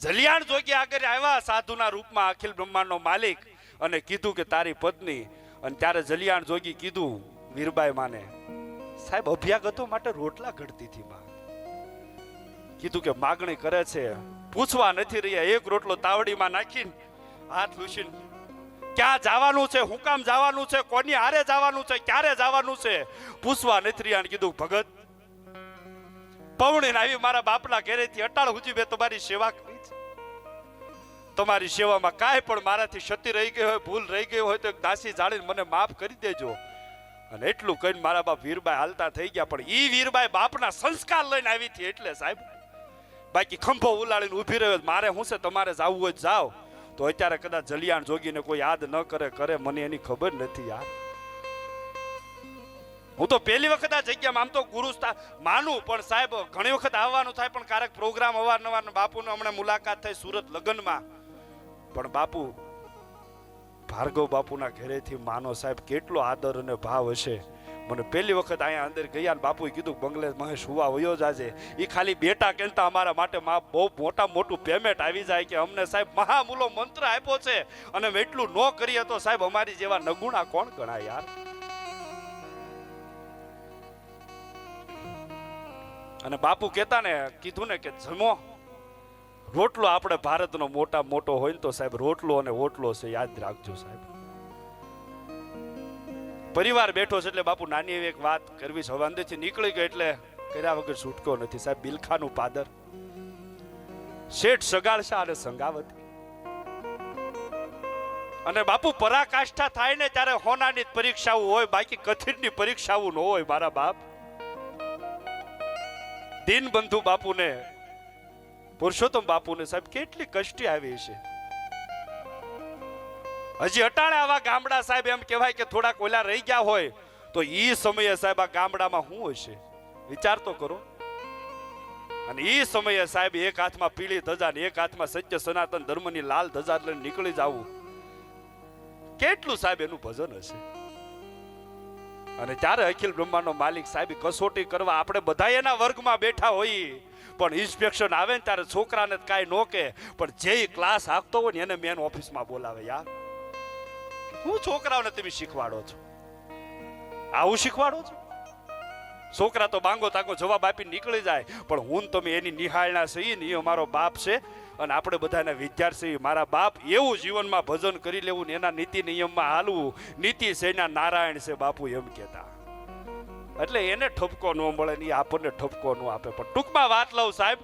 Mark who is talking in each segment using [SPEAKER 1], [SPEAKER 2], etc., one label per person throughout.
[SPEAKER 1] જલિયાણ જોગી આગળ આવ્યા સાધુના રૂપમાં, અખિલ બ્રહ્માંડનો માલિક, અને કીધું કે તારી પત્ની. અને ત્યારે જલિયાણ જોગી કીધું વીરબાઈ માને, સાહેબ અભ્યાગતો માટે રોટલા ઘડતી હતી માં. કીધું કે માગણી કરે છે, પૂછવા નથી રહ્યા. એક રોટલો તાવડીમાં નાખીને હાથ લૂસીને ક્યાં જવાનું છે, હું કામ જવાનું છે, કોની હારે જવાનું છે, ક્યારે જવાનું છે, પૂછવા નથી રહ્યા. કીધું ભગત પૌણીને આવી મારા બાપના ઘરેથી અટાળ સુધી મેં તમારી સેવા કરી છે. તમારી સેવામાં કાંઈ પણ મારાથી ક્ષતિ રહી ગઈ હોય, ભૂલ રહી ગઈ હોય તો એક દાસી જાણીને મને માફ કરી દેજો. અને એટલું કહીને મારા બાપ વીરબાઈ હાલતા થઈ ગયા. પણ ઈ વીરબાઈ બાપના સંસ્કાર લઈને આવી હતી એટલે સાહેબ, બાકી ખંભો ઉલાડીને ઊભી રહ્યો. મારે શું છે, તમારે જાવું હોય જાઓ. તો અત્યારે કદાચ જલિયાણ જોગીને કોઈ યાદ ન કરે મને એની ખબર નથી યાર. હું તો પહેલી વખત આ જગ્યામાં આમ તો ગુરુ માનું, પણ સાહેબ ઘણી વખત આવવાનું થાય, પણ ક્યારેક પ્રોગ્રામ અવારનવાર બાપુને હમણાં મુલાકાત થઈ સુરત લગ્નમાં. પણ બાપુ ભાર્ગવ બાપુના ઘરેથી માનો સાહેબ કેટલો આદર અને ભાવ હશે. મને પહેલી વખત અહીંયા અંદર ગયા, બાપુએ કીધું બંગલે મહેશ હુવા વયો જાજે. એ ખાલી બેટા કહેતા અમારા માટે બહુ મોટું પેમેન્ટ આવી જાય કે અમને સાહેબ મહામૂલો મંત્ર આપ્યો છે, અને એટલું ન કરીએ તો સાહેબ અમારી જેવા નગુણા કોણ ગણાય યાર. અને બાપુ કહેતા ને, કીધું ને કે જમો રોટલો આપણે ભારતનો મોટો હોય ને તો સાહેબ રોટલો અને ઓટલો છે, યાદ રાખજો સાહેબ. પરિવાર બેઠો છે એટલે બાપુ નાની એવી એક વાત કરવી છે. હવે અંદરથી નીકળી ગઈ એટલે કર્યા વગર છૂટકો નથી સાહેબ. બિલખાનું પાદર, શેઠ સગાળશા અને સંગાવતી. અને બાપુ પરાકાષ્ઠા થાય ને ત્યારે હોનાની પરીક્ષાઓ હોય, બાકી કથિરની પરીક્ષાઓ ન હોય મારા બાપ. દીનબંધુ બાપુને, પુરુષોત્તમ બાપુને સાહેબ કેટલી કષ્ટી આવી છે. હજી અટાણે આવા ગામડા સાહેબ એમ કહેવાય કે થોડાક ઓલા રહી ગયા હોય તો ઈ સમયે સાહેબ આ ગામડામાં શું હશે વિચાર તો કરો. અને ઈ સમયે સાહેબ એક હાથમાં પીળી ધજા ને એક હાથમાં સત્ય સનાતન ધર્મની લાલ ધજા લઈને નીકળી જવું, કેટલું સાહેબ એનું ભજન હશે. અને ત્યારે અખિલ બ્રહ્માંડનો માલિક સાહેબ કસોટી કરવા આપણે બધા એના વર્ગમાં બેઠા હોઈએ, પણ ઇન્સ્પેક્શન આવે ને ત્યારે છોકરાને કાંઈ નો કે, પણ જે ક્લાસ આપતો હોય ને એને મેન ઓફિસમાં બોલાવે. યાર હું છોકરાઓને તમે શીખવાડો છો, આવું શીખવાડો છો? છોકરા તો બાંગો તાંગો જવાબ આપી નીકળી જાય, પણ હું તમે એની નિહાળના છીએ ને એ અમારો બાપ છે, અને આપણે બધાના વિદ્યાર્થી મારા બાપ. એવું જીવનમાં ભજન કરી લેવું ને એના નીતિ નિયમમાં હાલવું, નીતિ સેના નારાયણ છે બાપુ એમ કહેતા. એટલે એને ઠપકો ન મળે ને આપણને ઠપકો ન આપે. પણ ટૂંકમાં વાત લઉં સાહેબ,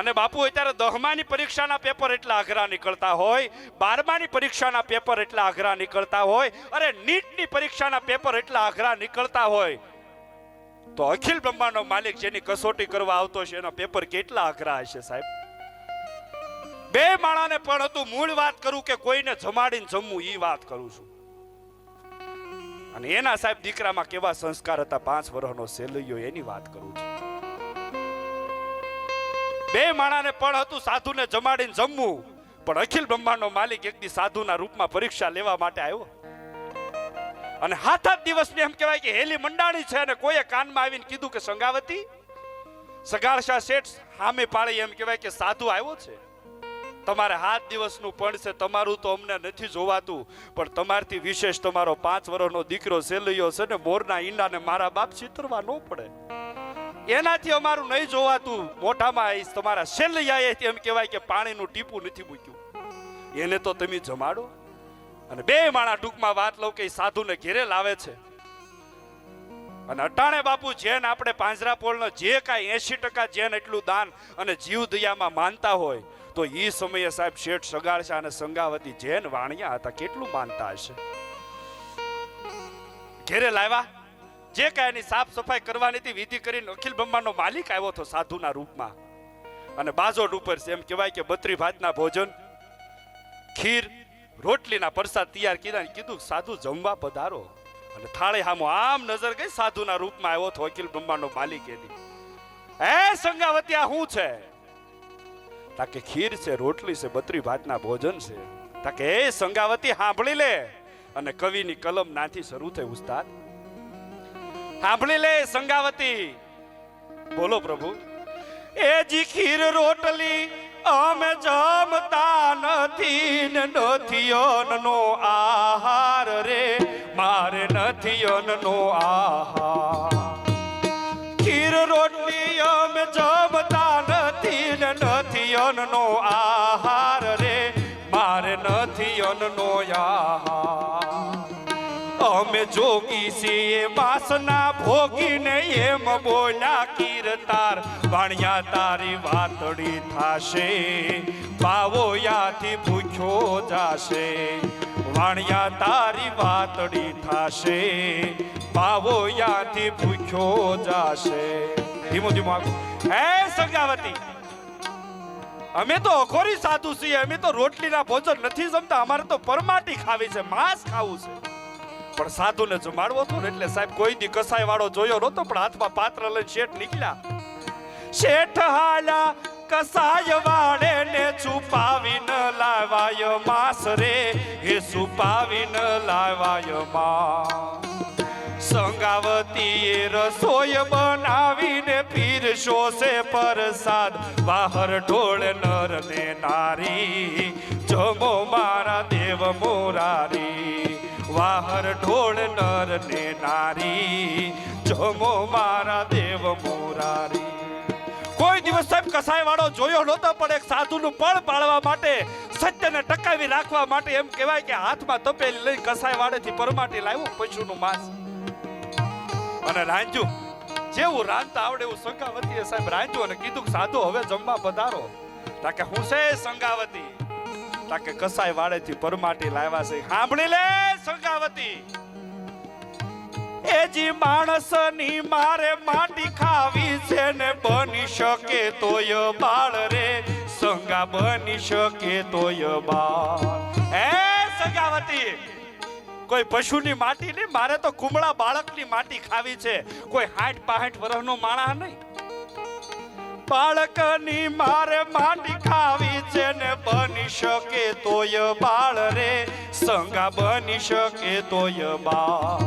[SPEAKER 1] અને બાપુ અત્યારે 10માની પરીક્ષાના પેપર એટલા અઘરા નીકળતા હોય, 12માની પરીક્ષાના પેપર એટલા અઘરા નીકળતા હોય, અરે નીટની પરીક્ષાના પેપર એટલા અઘરા નીકળતા હોય, તો અખિલ બ્રહ્માંડનો માલિક જેની કસોટી કરવા આવતો છે એના પેપર કેટલા અઘરા હશે સાહેબ. બે માણાને પણ હતું, મૂળ વાત કરું કે કોઈને જમાડીને જમવું ઈ વાત કરું છું. અને એના સાહેબ દીકરામાં કેવા સંસ્કાર હતા, 5 વર્ષનો સેલૈયો, એની વાત કરું છું. બે માણાને પણ હતું સાધુને જમાડીને જમવું, પણ અખિલ બ્રહ્માંડનો માલિક એક દી સાધુના રૂપમાં પરીક્ષા લેવા માટે આવ્યો. અને 7 દિવસની એમ કહેવાય કે હેલી મંડાણી છે, અને કોઈએ કાનમાં આવીને કીધું કે સંગાવતી સગાળશા શેઠ સામે પાડી એમ કહેવાય કે સાધુ આવ્યો છે, તમારે 7 દિવસનું પણ છે, તમારું તો અમને નથી જોવાતું, પણ તમારથી વિશેષ તમારો 5 વર્ષનો દીકરો સેલૈયો છે ને મોરના ઈંડાને મારા બાપ ચિતરવા ન પડે, એનાથી અમારું નહીં જોવાતું. મોઢામાં તમારા સેલૈયાએ એમ કહેવાય કે પાણીનું ટીપું નથી મૂક્યું, એને તો તમે જમાડો. અને બે માણા ટૂંકમાં વાત લઉં કે સાધુને ઘેરે લાવે છે. અને અટાણે બાપુ જેન આપણે પાંજરાપોળનો જે કાંઈ 80% જેન એટલું દાન અને જીવ દયામાં માનતા હોય, તો એ સમયે સાહેબ શેઠ સગાળશા અને સંગાવતી જેન વાણિયા હતા, કેટલું માનતા હશે. ઘેરે લાવ્યા, જે કાંઈ એની સાફ સફાઈ કરવાની હતી વિધિ કરીને અખિલ બ્રહ્માંડનો માલિક આવ્યો હતો સાધુના રૂપમાં. અને બાજોટ ઉપર એમ કહેવાય કે 32 ભાતના ભોજન, ખીર, રોટલીના પ્રસાદ તૈયાર કીધા, કીધું સાધુ જમવા પધારો. અને થાળી સામો આમ નજર ગઈ, સાધુના રૂપમાં આવ્યો હતો અખિલ બ્રહ્માંડનો માલિક. એની એ સંગાવતી આ શું છે? તાકે ખીર છે, રોટલી છે, 32 ભાતના ભોજન છે. તાકે એ સંગાવતી સાંભળી લે. અને કવિની કલમ નાથી શરૂ થઈ, ઉસ્તાદ સાંભળી લે સંગાવતી. બોલો પ્રભુ. એ જી ખીર રોટલી અમે જમતા નથી ને નથી અન્નનો આહાર રે, મારે નથી અન્નનો આહાર. ખીર રોટલી અમે જમતા નથી ને નથી અન્નનો આહાર રે, મારે નથી અન્નનો આહાર. અમે જોગી છીએ વાસના ભોગીને એમ બોલ્યા કીર્તાર, વાણિયા તારી વાતડી થાશે, પાવો યાથી ભૂખ્યો જાશે. વાણિયા તારી વાતડી થાશે, પાવો યાથી ભૂખ્યો જાશે. ધીમો ધીમો આગળ. હે સંગાવતી, અમે તો અઘોરી સાધુ છીએ, અમે તો રોટલીના ભોજન નથી જમતા, અમારે તો પરમાટી ખાવી છે, માંસ ખાવું છે. પણ સાધુને જમાડવો હતો ને એટલે સાહેબ કોઈ દી કસાઈ વાળો જોયો નતો, પણ હાથમાં પાત્ર લઈને શેઠ નીકળ્યા. શેઠ હાલા કસાય વાળે ને છુપાવી ન લાવાય માંસ રે, એ છુપાવી ન લાવાય માંસ. સંગાવતીએ રસોઈ બનાવીને પીરસો છે પ્રસાદ, વાહર ઢોળ નર ને નારી, જમો મારા દેવ મોરારી. વાહર ઢોળ નર ને નારી, જમો મારા દેવ મોરારી. કોઈ દિવસ સાહેબ કસાઈ વાળો જોયો નહોતો, પણ એક સાધુનું પણ પાળવા માટે, સત્યને ટકાવી રાખવા માટે એમ કહેવાય કે હાથમાં તપેલી લઈ કસાઈ વાળેથી પરમાટી લાવ્યો પશુનું માંસ અને રાંધ્યું. જેવું રાંધતા આવડે એવું સંગાવતીએ સાહેબ રાંધ્યું અને કીધું કે સાધુ હવે જમવા પધારો. તાકે હું છે સંગાવતી, તાકે કસાઈ વાળેથી પરમાટી લાવ્યા છે. સાંભળી લે સંગાવતી, એ જી માણસની મારે માટી ખાવી છે ને બની શકે તોય બાળ રે, સંગા બની શકે તોય બાળ. એ સંગાવતી, કોઈ પશુની માટી નહીં, મારે તો કુમળા બાળકની માટી ખાવી છે, કોઈ 60-65 વર્ષનો માણસ નહીં. બાળકની મારે માટી ખાવી છે ને બની શકે તોય બાળ રે, સંગા બની શકે તોય બાળ.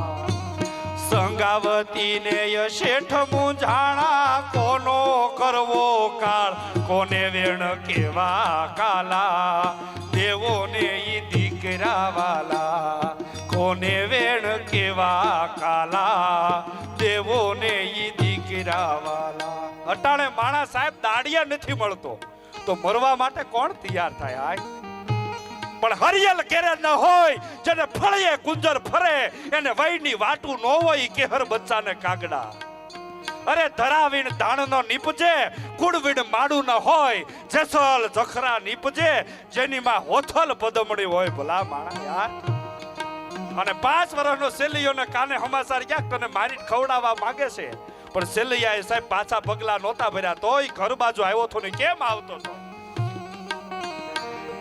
[SPEAKER 1] સંગાવતીને શેઠ મૂંઝાણા, કોનો કરવો કાળ, કોને વેણ કેવા કાલા, દેવોને ઈ દીકરા વાલા. કોને વેણ કેવા કાલા, દેવોને ઈ દીકરા વાલા. અટાણે માણા સાહેબ દાડિયા નથી મળતો તો મરવા માટે કોણ તૈયાર થાય? આય પણ હરિયલ કેરે ન હોય, જેને ફળીએ ગુંજર ફરે, એને વૈની વાટું ન હોય કેહર બચ્ચાને કાગડા. અરે ધરાવીણ ધાણ નો નીપજે, કુડવીણ માડું ન હોય, જેસલ જખરા નીપજે, જેની માં હોથલ પદમડી હોય. ભલા માણા યાર. અને 5 વર્ષનો સેલિયોને કાને હમાસાર ક્યાંક તને મારી ખવડાવવા માંગે છે, પણ સેલિયાએ સાહેબ પાછા પગલા નહોતા ભર્યા, તોય ઘર બાજુ આવ્યો તો ને કેમ આવતો તો?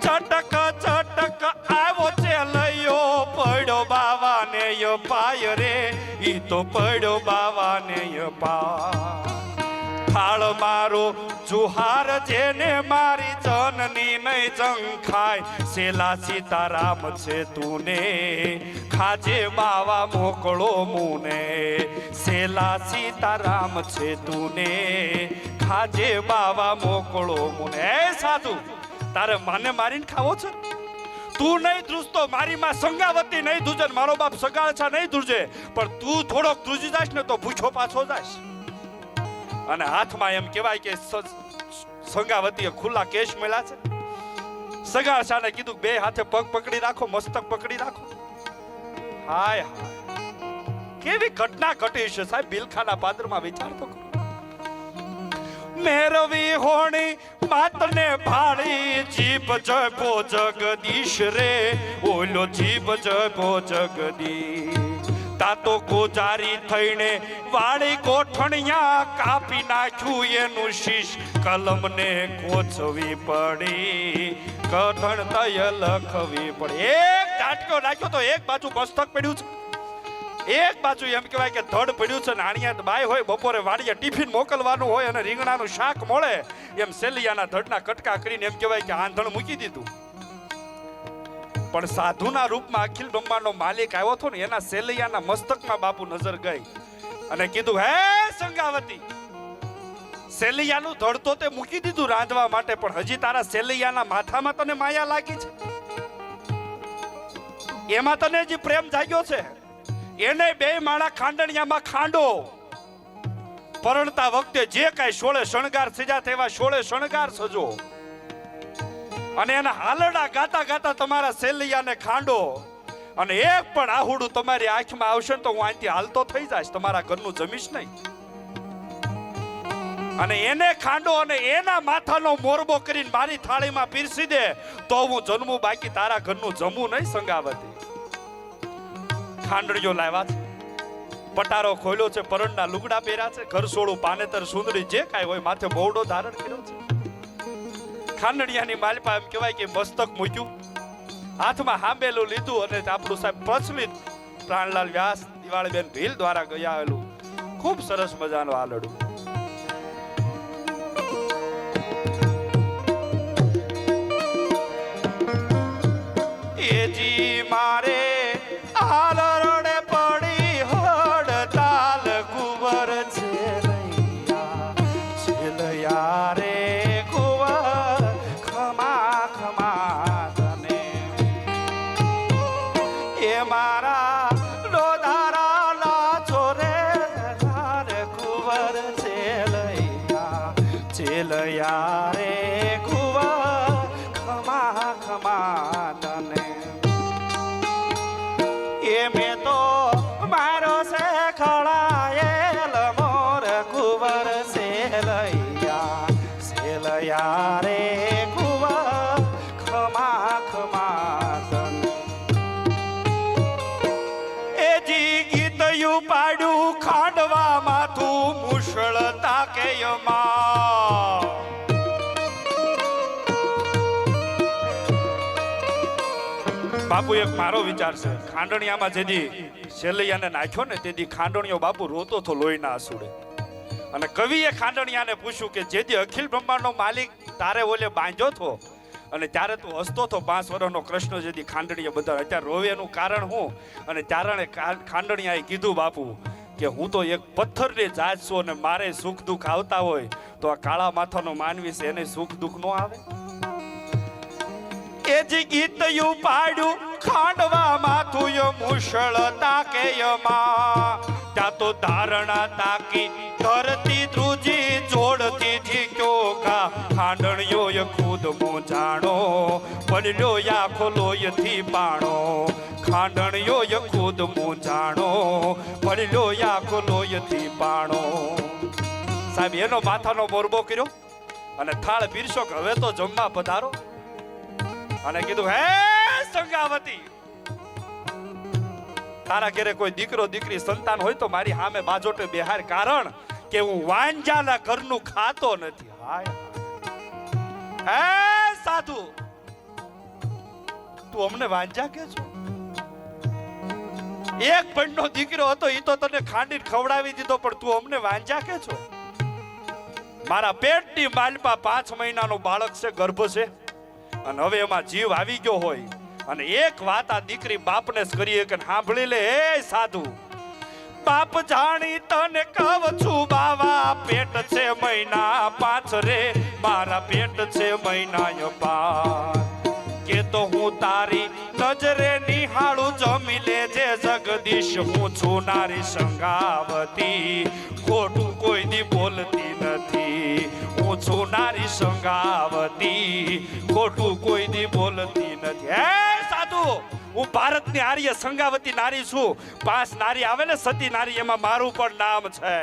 [SPEAKER 1] ચટક ચટક આવ્યો ચેલયો, પડ્યો બાવાને ય પાય રે, ઈ તો પડ્યો બાવાને ય પાય. થાળ મારો જુહાર જેને મારી જનની નહીં જંખાય, સેલા સીતારામ છે તુને, ખાજે બાવા મોકળો મુને. સેલા સીતારામ છે તુને, ખાજે બાવા મોકળો મુને. એ સાધુ, તારે માને મારીને ખાવો છે? તું નહીં ધ્રુજતો, મારી માં સંગાવતી નહીં ધ્રુજે, મારો બાપ સગાળછા નહીં ધ્રુજે, પણ તું થોડોક ધ્રુજી જાશ ને તો ભૂખ્યો પાછો જાશ. અને હાથમાં એમ કહેવાય કે સંગાવતીએ ખુલ્લા કેશ મળ્યા છે. સગાળછાને કીધું બે હાથે પગ પકડી રાખો, મસ્તક પકડી રાખો. હાય હાય, કેવી ઘટના ઘટી છે સાહેબ બિલખાના પાદરમાં, વિચાર તો કરો. મેરવી હોણી માતને ભાળી, જીભ જપો જગદીશ રે, ઓલો જીભ જપો જગદીશ. તાતો ગોજારી થઈને વાળી ગોઠણિયા, કાપી નાખ્યું એનું શીશ, કલમને કોચવી પડી, કઠણ તય લખવી પડી. એક ઝાટકો નાખ્યો તો એક બાજુ મસ્તક પડ્યું છે, એક બાજુ એમ કહેવાય કે ધડ પડ્યું છે. નાણિયા બાય હોય, બપોરે વાડીએ ટિફિન મોકલવાનું હોય અને રીંગણાનું શાક મળે, એમ સેલિયાના ધડના કટકા કરીને એમ કહેવાય કે આંધણ મૂકી દીધું. પણ સાધુના રૂપમાં અખિલ બ્રહ્માંડનો માલિક આવ્યો હતો ને, એના સેલિયાના મસ્તકમાં બાપુ નજર ગઈ અને કીધું, હે સંગાવતી, સેલૈયાનું ધડ તો તે મૂકી દીધું રાંધવા માટે, પણ હજી તારા સેલૈયાના માથામાં તને માયા લાગી છે? એમાં તને હજી પ્રેમ જાગ્યો છે? એને બે માળા ખાંડણિયામાં ખાંડો. પરણતા વખતે જે કાંઈ સોળે શણગાર સજા તેવા સોળે શણગાર સજો, અને એના હાલડા ગાતા ગાતા તમારા સેલૈયાને ખાંડો. અને એક પણ આહુડું તમારી આંખમાં આવશે તો હું અહીંથી હાલતો થઈ જઈશ, તમારા ઘરનું જમીશ નહીં. અને એને ખાંડો અને એના માથાનો મોરબો કરીને મારી થાળીમાં પીરસી દે તો હું જન્મું, બાકી તારા ઘરનું જમવું નહીં. સંગાવતી ખાંડણીઓ લાવ્યા છે, પટારો ખોલ્યો છે, પરણના લુગડા પહેર્યા છે, ઘર સોળું પાનેતર સુંદરી જે કાંઈ હોય માથે બોવડો ધારણ કર્યો છે. ખાંડણિયાની માલપા એમ કહેવાય કે મસ્તક મૂક્યું, હાથમાં હાંબેલું લીધું, અને આપણું સાહેબ પ્રચલિત પ્રાણલાલ વ્યાસ દિવાળીબેન ભીલ દ્વારા ગયા આવેલું ખૂબ સરસ મજાનું આલડું. એજી મારે આલરડે પડી હડતાલ કુંવર છેલૈયા રે કુંવર ખમા ખમા તને. એ મારા ડોધારા લાચો રે કુંવર છેલૈયા રે કુંવર ખમા ખમા તને. એ મેં તો મારો છે ખળાયેલ મોર કુંવર સેલૈયા રે કુંવર ખમા ખમા તને. એ જી ગીતયું પાડ્યું ખાંડવા માથું મુશળ તાકે માં. બાપુ એક મારો વિચાર છે, ખાંડણિયામાં જેદી સેલૈયાને નાખ્યો ને તેથી ખાંડણિયો બાપુ રોતો તો લોહીના આંસુડે. અને કવિએ ખાંડણિયાને પૂછ્યું કે જેદી અખિલ બ્રહ્માંડનો માલિક તારે ઓલે બાંધ્યો હતો અને ત્યારે તું હસતો હતો 5 વર્ષનો કૃષ્ણ, જેદી ખાંડણીએ બધા અત્યારે રોવે એનું કારણ હું? અને ત્યારે ખાંડણિયાએ કીધું બાપુ કે હું તો એક પથ્થરની જાત છું, અને મારે સુખ દુઃખ આવતા હોય તો આ કાળા માથાનો માનવી છે એને સુખ દુઃખ ન આવે. એ જ ગીતયું પાડ્યું ખાંડવા માથું મુશળ તાકે માં. ત્યાં તો ધારણા તાકી ધરતી ધ્રુજી જોડતી જીક્યો કા. ખાંડણીઓ ખુદ હું જાણો પડ્યો આખો લોહીથી પાણો. ખાંડણીઓ ખુદ હું જાણો પડ્યો આખો લોહીથી પાણો. સાહેબ એનો માથાનો મોરબો કર્યો અને થાળ પીરસો કે હવે તો જમવા પધારો. અને કીધું હે સંગાવતી, તારા ઘરે કોઈ દીકરો દીકરી સંતાન હોય તો મારી સામે બાજોટે બેહાર, કારણ કે હું વાંજાના ઘરનું ખાતો નથી. હાય હે સાધુ, તું અમને વાંજા કે છો? એક પણનો દીકરો હતો એ તો તને ખાંડીને ખવડાવી દીધો, પણ તું અમને વાંજા કે છો? મારા પેટની માલપા 5 મહિનાનો બાળક છે, ગર્ભ છે, અને હવે એમાં જીવ આવી ગયો હોય. અને એક વાત આ દીકરી બાપને જ કરીએ કે સાંભળી લે. હે સાધુ, બાપ જાણી તને કહું છું બાવા, પેટ છે મહિના 5 રે, મારા પેટ છે મહિના 5. કે તો હું તારી નજરે નિહાળું, જમી લેજે જગદીશ, હું છું નારી સંગાવતી, ખોટું કોઈ દી બોલતી નથી. હું છું નારી સંગાવતી, ખોટું કોઈ દી બોલતી નથી. હે સાધુ, હું ભારતની આર્ય સંગાવતી નારી છું. 5 નારી આવે ને સતી નારી, એમાં મારું પણ નામ છે.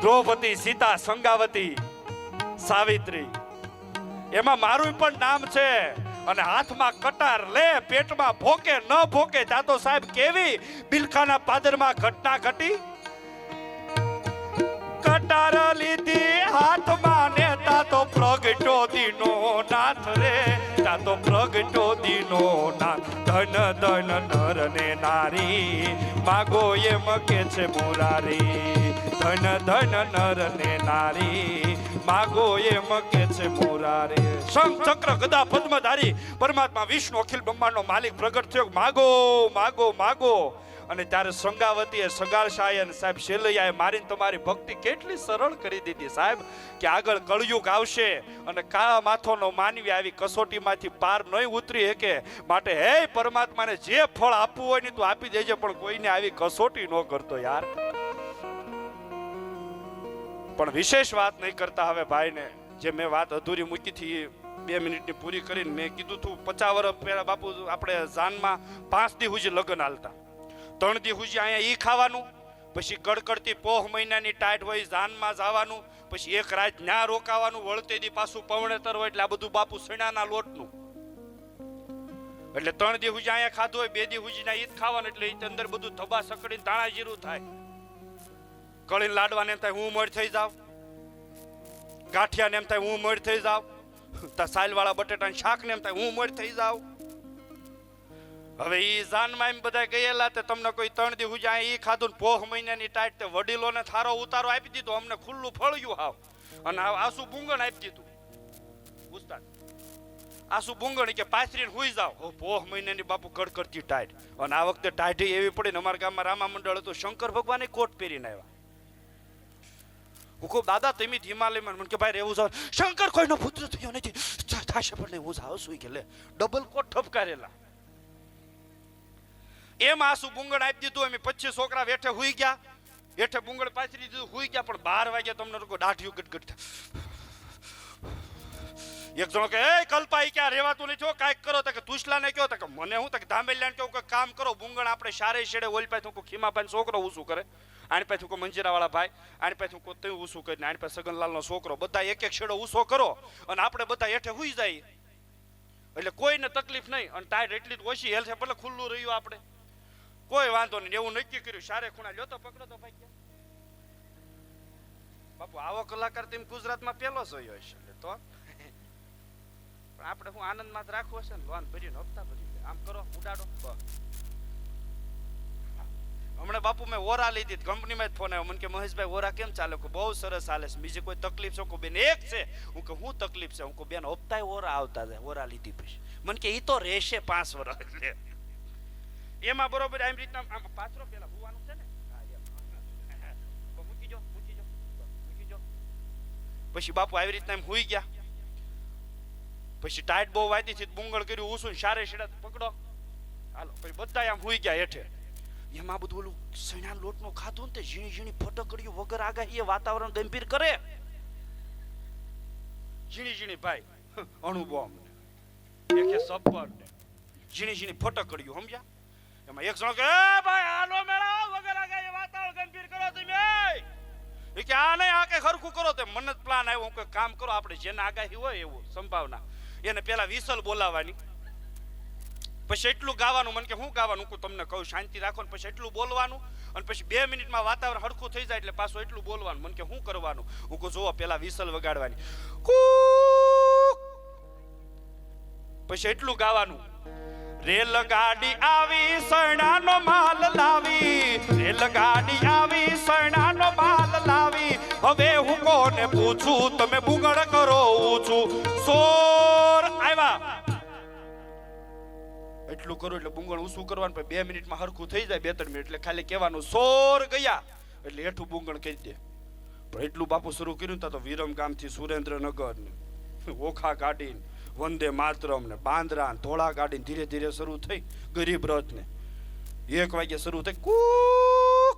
[SPEAKER 1] દ્રૌપદી, સીતા, સંગાવતી, સાવિત્રી, એમાં મારું પણ નામ છે. અને હાથમાં કટાર લે, પેટમાં ભોકે ન ભોકે, ત્યાં તો સાહેબ કેવી બિલખાના પાદરમાં ઘટના ઘટી. કટાર લીધી હાથમાં ને તા તો પ્રગટો દીનો નાથ રે, તા તો પ્રગટો દીનો નાથ. ધન ધન નર ને નારી, માગો એમ કે છે મુરારી. ધન ધન નર ને નારી, માગો એમ કે છે મુરારી. શંખ ચક્ર ગદા પદ્મધારી પરમાત્મા વિષ્ણુ અખિલ બ્રહ્માંડનો માલિક પ્રગટ થયો. માગો માગો માગો. અને ત્યારે સંગાવતીએ સગાળશાહી અને સાહેબ શેલૈયાએ મારીને તમારી ભક્તિ કેટલી સરળ કરી દીધી સાહેબ, કે આગળ કળયુગ આવશે અને કાળા માથોનો માનવી આવી કસોટીમાંથી પાર નહીં ઉતરી શકે. માટે હે પરમાત્માને જે ફળ આપવું હોય ને તું આપી દેજે, પણ કોઈને આવી કસોટી ન કરતો યાર. પણ વિશેષ વાત નહીં કરતા હવે ભાઈને, જે મેં વાત અધૂરી મૂકી હતી 2 મિનિટની પૂરી કરીને મેં કીધું તું 50 વર્ષ પહેલા બાપુ આપણે જાનમાં 5 દી સુધી લગ્ન હાલતા, 3 દી સુધી અહીંયા ઈ ખાવાનું, પછી કડકડતી પોહ મહિનાની ટાઈટ હોય જાનમાં જવાનું, પછી એક રાત ન્યા રોકાવાનું, વળતે દી પાછું પવણેતર હોય એટલે આ બધું બાપુ સણાના લોટનું. એટલે 3 દી સુધી અહીંયા ખાધું હોય, 2 દી સુધી ના ઈ જ ખાવાનું, એટલે ઈ અંદર બધું ધબા સકડીને ધાણા જીરું થાય. કળીને લાડવાને એમ થાય હું મળ થઈ જાવ, ગાંઠિયાને એમ થાય હું મળ થઈ જાવ, સાલવાળા બટેટાના શાકને એમ થાય હું મળ થઈ જાવ. હવે ઈ જાનમાં એમ બધા ગયેલા તે તમને કોઈ 3 દી સુધી ઈ ખાધું ને પોહ મહિનાની ટાઈટ તે વડીલોને થારો ઉતારો આપી દીધો, અમને ખુલ્લું ફળ્યું હાવ, અને આસુ બુંગણ આપી દીધું. ઉસ્તાદ આસુ બુંગણ કે પાથરીને હુઈ જાવ. પોહ મહિનાની બાપુ કડકડતી ટાઈટ, અને આ વખતે ટાઈટી એવી પડી ને અમારા ગામમાં રામા મંડળ હતું, શંકર ભગવાને કોટ પહેરીને આવ્યા. હું કહું દાદા તમે હિમાલયમાં, મને કે ભાઈ રહેવું જાવ, શંકર કોઈનો પુત્ર થયો નથી, થશે પણ હું જાવ સુઈ કે લે ડબલ કોટ ઠપકારેલા. એમ આસુ બુંગણ આપી દીધું, અમે 25 છોકરા વેઠે હુઈ ગયા, હેઠે બુંગણ પાથરી દીધું, હુઈ ગયા. પણ 12 વાગ્યા તમને દાઢિયું ગટગટ. એક જણો કે એ કલ્પા ક્યાં રહેવાતું નહીં છો, કાંઈક કરો. કે તુસલાને કહો કે મને હું કે ધામેલિયાને કહું કે કામ કરો, બુંગણ આપણે સારે શેડે ઓલ પાસે હું ખીમાભાઈ છોકરો ઊંચું કરે, આની પાસે હું મંજીરાવાળા ભાઈ, આની પાસે હું તે ઊંચું કરીને, આની પાસે સગનલાલનો છોકરો, બધા એક એક શેડો ઊંચો કરો અને આપણે બધા હેઠે હુઈ જાય, એટલે કોઈને તકલીફ નહીં. અને ટાઈટ એટલી જ ઓછી હેલ છે, ભલે ખુલ્લું રહ્યું આપણે કોઈ વાંધો નહીં. એવું નક્કી કર્યું, સારે ખૂણા લ્યો તો પકડો તો ભાઈ. બાપુ આવો કલાકાર તેમ ગુજરાતમાં પહેલો જોયો હશે, તો પણ આપણે હું આનંદમાં જ રાખવો છે ને, લોન ભરીને હપ્તા ભરી આમ કરો ઉડાડો. હમણાં બાપુ મેં ઓરા લીધી, કંપનીમાં જ ફોન આવ્યો, મને કે મહેશભાઈ ઓરા કેમ ચાલે? બહુ સરસ ચાલે છે, બીજી કોઈ તકલીફ છે? બેન એક છે. હું કે હું તકલીફ છે? હું બેન હપ્તાય ઓરા આવતા જાય, ઓરા લીધી પછી. મને કે ઈ તો રહેશે 5 વર્ષ એમાં બરોબર. એમ રીતના આમ પાથરો પેલા હોવાનું છે ને, મૂકી જો મૂકી જો મૂકી જો. પછી બાપુ આવી રીતના એમ હુઈ ગયા. પછી ટાઈટ બહુ વાતી છે, બુંગળ કર્યું ઊંસું, સારે શેડા પકડો હાલો. પછી બધા આમ હુઈ ગયા હેઠે. એમાં બધું ઓલું સણા લોટનું ખાધું ને તે ઝીણી ઝીણી ફટકડીઓ વગર આગાહી એ વાતાવરણ ગંભીર કરે. ઝીણી ઝીણી ભાઈ અણુબોમ્બ એક સપર ઝીણી ઝીણી ફટકડીઓ સમજ્યા. એમાં એક જણો કે એ ભાઈ હાલો મેળા વગર આગાહી વાતાવરણ ગંભીર કરો તમે. એ કે આ નહીં આ કે ખરખું કરો. તે મને જ પ્લાન આવ્યો, હું કામ કરો આપણે જેને આગાહી હોય એવું સંભાવના એને પેલા વિસલ બોલાવવાની, પછી એટલું ગાવાનું. મને કે હું ગાવાનું? હું તમને કહું શાંતિ રાખો ને પછી એટલું બોલવાનું, અને પછી 2 મિનિટમાં વાતાવરણ હરખું થઈ જાય એટલે પાછું એટલું બોલવાનું. મને કે શું કરવાનું? હું કહું જોવો પેલા વિસલ વગાડવાની, પછી એટલું ગાવાનું, રેલગાડી આવી સણાનો માલ લાવી, રેલગાડી આવી સણાનો માલ લાવી, હવે હું કોને પૂછું તમે બુંગળ કરો ઊંચું. સોર આવ્યા એટલું કરું એટલે બુંગણ ઊંચું કરવાનું. 2 મિનિટમાં હરખું થઈ જાય, 2-3 મિનિટ એટલે ખાલી કહેવાનું સોર ગયા એટલે હેઠું બુંગણ કહી દે. પણ એટલું બાપુ શરૂ કર્યું તો વિરમ ગામથી સુરેન્દ્રનગર ને ઓખા ગાડી વંદે માતરમ ને બાંદ્રા ધોળા ગાડી ધીરે ધીરે શરૂ થઈ. ગરીબ રથ ને 1 વાગે શરૂ થઈ. કૂક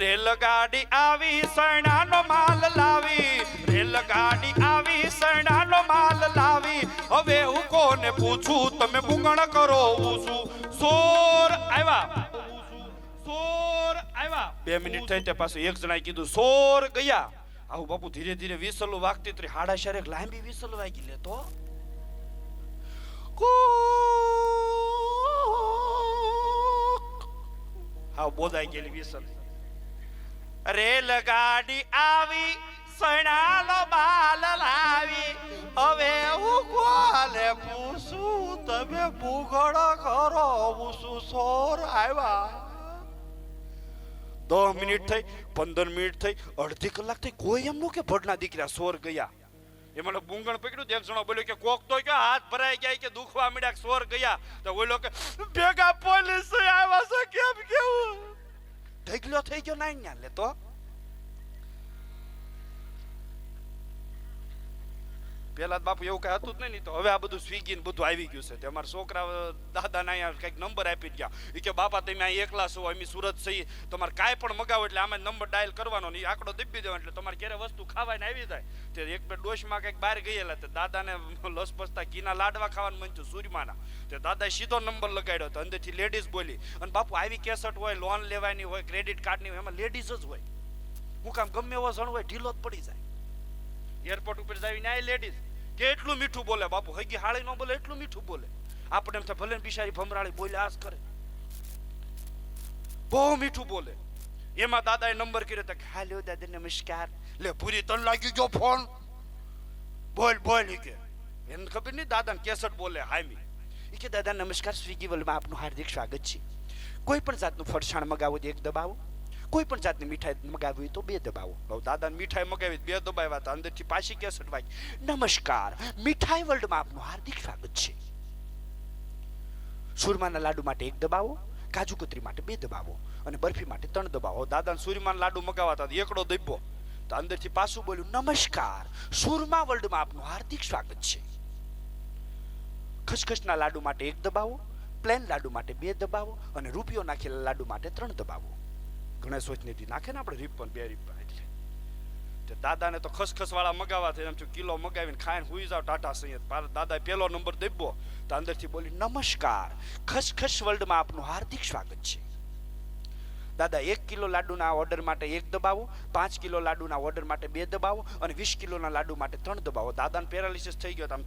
[SPEAKER 1] રેલગાડી આવી સણાનો માલ લાવી, રેલગાડી આવી સણાનો માલ લાવી, હવે હું કોને પૂછું તમે બુંગણ કરો ઊંચું. સોર આવ્યા, સોર આવ્યા. 2 મિનિટ થઈ તે પાછું એક જણાએ કીધું સોર ગયા. આવું બાપુ ધીરે ધીરે વિસલો વાગતી ત્રી 4:30 એક લાંબી વિસલ વાગી લે તો હા બોધાઈ ગયેલી વિસલ. રેલગાડી આવી સણાનો બાલ લાવી, હવે હું કોને પૂછું તમે બુંગળ કરો ઊંચું. સોર આવ્યા. 10 મિનિટ થઈ, 15 મિનિટ થઈ, અડધી કલાક થઈ, કોઈ એમ નો કે ભડના દીકરા સોર ગયા. એમાં બુંગણ પકડ્યું. એક જણો બોલ્યો કે કોક તો કે હાથ ભરાઈ ગયા કે દુખવા મળ્યા કે સોર ગયા. તો બોલ્યો કે ભેગા પોલીસ આવ્યા છે કેમ કેવું ઢગલો થઈ ગયો ના ન્યા લે. તો પેલા બાપુ એવું કઈ હતું જ નહીં. તો હવે આ બધું સ્વિગી ને બધું આવી ગયું છે. તે અમારા છોકરા દાદા ના અહીંયા કઈક નંબર આપી ગયા. એ કે બાપા તમે અહીં એકલા છો, અમે સુરત છીએ, તમારે કાંઈ પણ મગાવો એટલે આમાં નંબર ડાયલ કરવાનો ને આંકડો દબી દેવાનો એટલે તમારે ઘરે વસ્તુ ખાવાને આવી જાય. તે એક બે ડોશમાં કંઈક બહાર ગયેલા તે દાદાને લસપસતા ઘીના લાડવા ખાવાનું મન થયું સુરમાના. તે દાદાએ સીધો નંબર લગાડ્યો તો અંદરથી લેડીઝ બોલી. અને બાપુ આવી કેસેટ હોય, લોન લેવાની હોય, ક્રેડિટ કાર્ડની હોય, એમાં લેડીઝ જ હોય. હું કામ ગમે એવો જણ હોય ઢીલો જ પડી જાય. એરપોર્ટ ઉપર જઈને આ લેડીઝ કેટલું મીઠું બોલે બાપુ, હગી હાળી ન બોલે એટલું મીઠું બોલે. આપણે એમ થાય ભલે બિચારી ભમરાળી બોલે આસ કરે, બહુ મીઠું બોલે. એમાં દાદાએ નંબર કર્યો તો હાલો દાદા નમસ્કાર. લે પૂરી તન લાગી ગયો ફોન, બોલ બોલ. ઈ કે એને ખબર નહીં દાદાને કેસેટ બોલે હામી. ઈ કે દાદા નમસ્કાર, સ્વિગી વર્લ્ડમાં આપનું હાર્દિક સ્વાગત છે. કોઈ પણ જાતનું ફરસાણ મગાવો તો 1 દબાવો, કોઈ પણ જાતની મીઠાઈ મગાવી હોય તો 2 દબાવો. દાદાને મીઠાઈ મગાવી 2 દબાવ્યા હતા. અંદરથી પાછી કેસેટ વાગી, નમસ્કાર, મીઠાઈ વર્લ્ડમાં આપનું હાર્દિક સ્વાગત છે. સુરમાના લાડુ માટે 1 દબાવો, કાજુ કતરી માટે 2 દબાવો અને બરફી માટે 3 દબાવો. દાદાને સુરમાના લાડુ મગાવતા એકડો દબ્યો તો અંદરથી પાછું બોલ્યું, નમસ્કાર, સુરમા વર્લ્ડમાં આપનું હાર્દિક સ્વાગત છે. ખસખસના લાડુ માટે 1 દબાવો, પ્લેન લાડુ માટે 2 દબાવો અને રૂપિયો નાખેલા લાડુ માટે 3 દબાવો. ઘણા સોચનીથી નાખે ને આપણે રીપન 2 રીપન. એટલે દાદાને તો ખસખસ વાળા મગાવા થાય એમ કિલો મગાવીને ખાઈને હુઈ જાવ ટાટા સૈયદ. દાદાએ પહેલો નંબર દબ્યો તો અંદરથી બોલી, નમસ્કાર, ખસખસ વર્લ્ડમાં આપનું હાર્દિક સ્વાગત છે. દાદા 1 કિલો લાડુના ઓર્ડર માટે 1 દબાવો, 5 કિલો લાડુના ઓર્ડર માટે 2 દબાવો અને 20 કિલોના લાડુ માટે 3 દબાવો. દાદાને પેરાલિસિસ થઈ ગયો.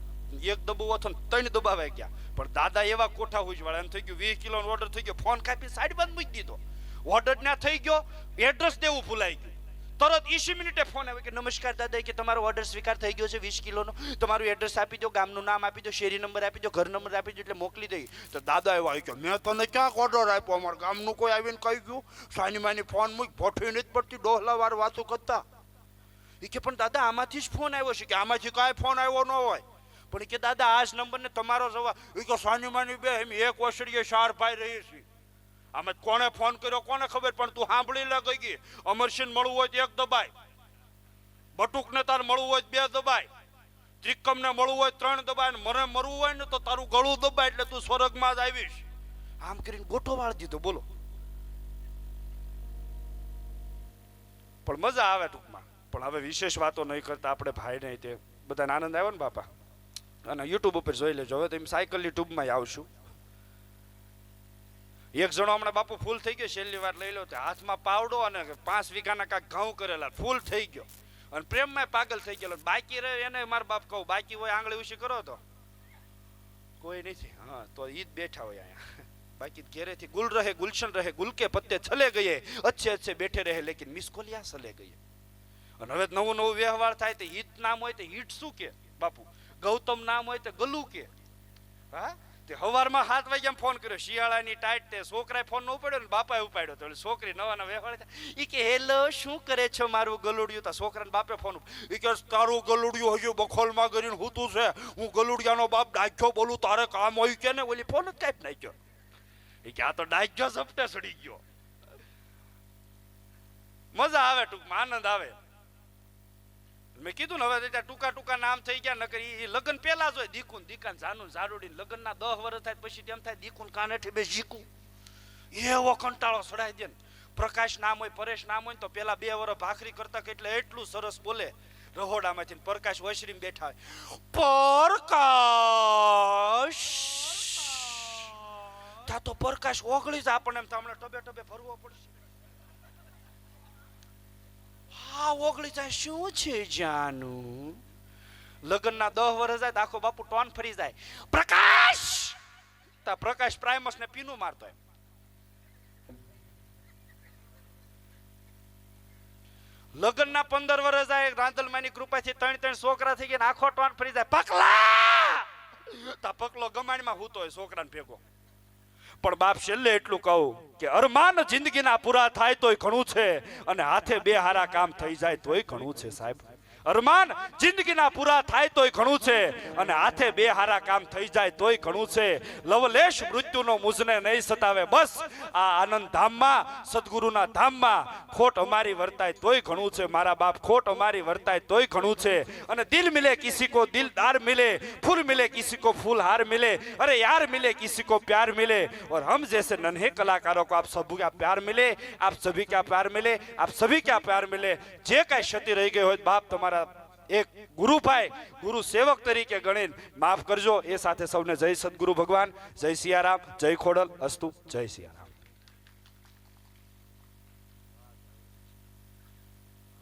[SPEAKER 1] એક દબાવો હતો ને 3 દબાવાઈ ગયા. પણ દાદા એવા કોઠા હુજ વાળા, એમ થઈ ગયું 20 કિલોનો ઓર્ડર થઈ ગયો, ફોન કાપી સાઈડ બંધ મૂકી દીધો. ઓર્ડર ના થઈ ગયો, એડ્રેસ દેવું ભૂલાઈ ગયું. તરત 20 મિનિટે ફોન આવ્યો કે નમસ્કાર દાદા, કે તમારો ઓર્ડર સ્વીકાર થઈ ગયો છે 20 કિલોનો, તમારું એડ્રેસ આપી દો, ગામનું નામ આપી દો, શેરી નંબર આપી દો, ઘર નંબર આપી દો એટલે મોકલી દઈ. તો દાદા એવા આવી ગયો, મેં તને ક્યાંક ઓર્ડર આપ્યો, અમારા ગામનું કોઈ આવીને કહી ગયું, સાની માની ફોન મૂક, ભઠ્ઠી નથી પડતી, ડોહલા વાર વાતો કરતા. એ કે પણ દાદા આમાંથી જ ફોન આવ્યો છે. કે આમાંથી કાંઈ ફોન આવ્યો ન હોય. પણ કે દાદા આ જ નંબર ને તમારો જવાબ. એ કે સાની માની બે એમ એક ઓસડીએ 4 ભાઈ રહી છે. આમાં કોને ફોન કર્યો કોને ખબર, પણ તું સાંભળી લે. ગઈ ગઈ અમરસિંહ મળવું હોય તો 1 દબાય, બટુકને તાર મળવું હોય 2 દબાય, ત્રિકમને મળવું હોય 3 દબાય, મને મરવું હોય ને તો તારું ગળું દબાય એટલે તું સ્વર્ગમાં જ આવીશ. આમ કરીને ગોઠો વાળી દીધો. બોલો, પણ મજા આવે ટૂંકમાં. પણ હવે વિશેષ વાતો નહીં કરતા આપણે ભાઈ નહીં. તે બધાને આનંદ આવ્યો ને બાપા. અને યુટ્યુબ ઉપર જોઈ લેજો. હવે તો સાયકલની ટ્યુબમાં આવશું. એક જણો હમણાં બાપુ ફૂલ થઈ ગયો, છેલ્લી વાર લઈ લો, હાથમાં પાવડો અને 5 વીઘાના કાંક ઘઉં કરેલા, ફૂલ થઈ ગયો અને પ્રેમમાં પાગલ થઈ ગયેલો. બાકી રહે એને મારા બાપ કહું, બાકી હોય આંગળી ઉછી કરો તો કોઈ નથી. હા, તો ઈ જ બેઠા હોય અહીંયા. બાકી ઘેરેથી ગુલ રહે ગુલશન રહે, ગુલ કે પત્તે છલે ગયે, અચ્છે અચ્છે બેઠે રહે લેકિન મિસકોલિયા સલે ગયે. અને હવે નવું નવું વ્યવહાર થાય તો હિત નામ હોય તો હિટ શું કે બાપુ, ગૌતમ નામ હોય તો ગલુ કે. હા, હવારમાં 7 વાગ્યા ફોન કર્યો, શિયાળાની ટાઈટ. તે છોકરાએ ફોન ન ઉપાડ્યો ને બાપાએ ઉપાડ્યો. તો છોકરી નવાના વ્યવહાર થાય. એ કે હેલો શું કરે છો મારું ગલુડિયું. તો છોકરાને બાપે ફોન. એ કે તારું ગલુડિયું હજુ બખોલમાં કરીને હૂતું છે, હું ગલુડિયાનો બાપ ડાખ્યો બોલું, તારે કામ હોય કે ને. ઓલી ફોન જ કાપી નાખ્યો. એ કે આ તો ડાખ્યો ઝપટે ચડી ગયો. મજા આવે ટૂંકમાં, આનંદ આવે. મેં કીધું ને હવે ટૂંકા ટૂંકા નામ થઈ ગયા. નકર એ લગ્ન પેલા જ હોય. દીકુન દીકાન જાનું જાડુડી લગ્ન ના 10 વર્ષ થાય પછી તેમ થાય દીકુન કાનેઠી બે જીકું. એવો કંટાળો સડાઈ દે ને. પ્રકાશ નામ હોય, પરેશ નામ હોય ને તો પેલા 2 વર્ષ ભાખરી કરતા એટલે એટલું સરસ બોલે રહોડામાંથી. પ્રકાશ વસરીમાં બેઠા હોય, પ્રકાશ તા તો પ્રકાશ ઓગળી જાય. આપણને એમ તમને ટબે ટબે ભરવો પડશે. હા, ઓગળી જાય. શું છે જાનું? લગ્નના 10 વર્ષ જાય આખો બાપુ ટોન ફરી જાય. પ્રકાશ તા પ્રકાશ પ્રાઇમસ ને પીનું મારતો હોય. લગ્નના 15 વર્ષ જાય, રાંદલમાની કૃપાથી 3 છોકરા થઈ ગયા, આખો ટોન ફરી જાય. પકલા તા પકલો ગમાણીમાં હૂતો હોય છોકરાને ભેગો. પણ બાપ છેલ્લે એટલું કહું કે અરમાન જિંદગીના પૂરા થાય તોય ઘણું છે, અને હાથે 2 હારા કામ થઈ જાય તોય ઘણું છે સાહેબ. અરમાન જિંદગીના પૂરા થાય તોય ઘણું છે અને હાથે બે હારા કામ થઈ જાય તોય ઘણું છે. લવલેશ મૃત્યુનો મુજને નહીં સતાવે. બસ આ આનંદ ધામમાં સદગુરુના ધામમાં ખોટ અમારી વર્તાય તોય ઘણું છે. મારા બાપ ખોટ અમારી વર્તાય તોય ઘણું છે. અને દિલ મિલે કિસી કો દિલદાર મિલે, फूल मिले किसी को फूल हार मिले, अरे यार मिले किसी को प्यार मिले, और हम जैसे नन्हे कलाकारों को आप सभी का प्यार मिले, आप सभी का प्यार मिले, आप सभी का प्यार मिले. जे कई क्षति रही गई हो बाप તમારા એક ગુરુ ભાઈ ગુરુ સેવક તરીકે ગણીને માફ કરજો. એ સાથે સૌને જય સદગુરુ ભગવાન, જય સિયારામ, જય ખોડલ, અસ્તુ, જય સિયારામ.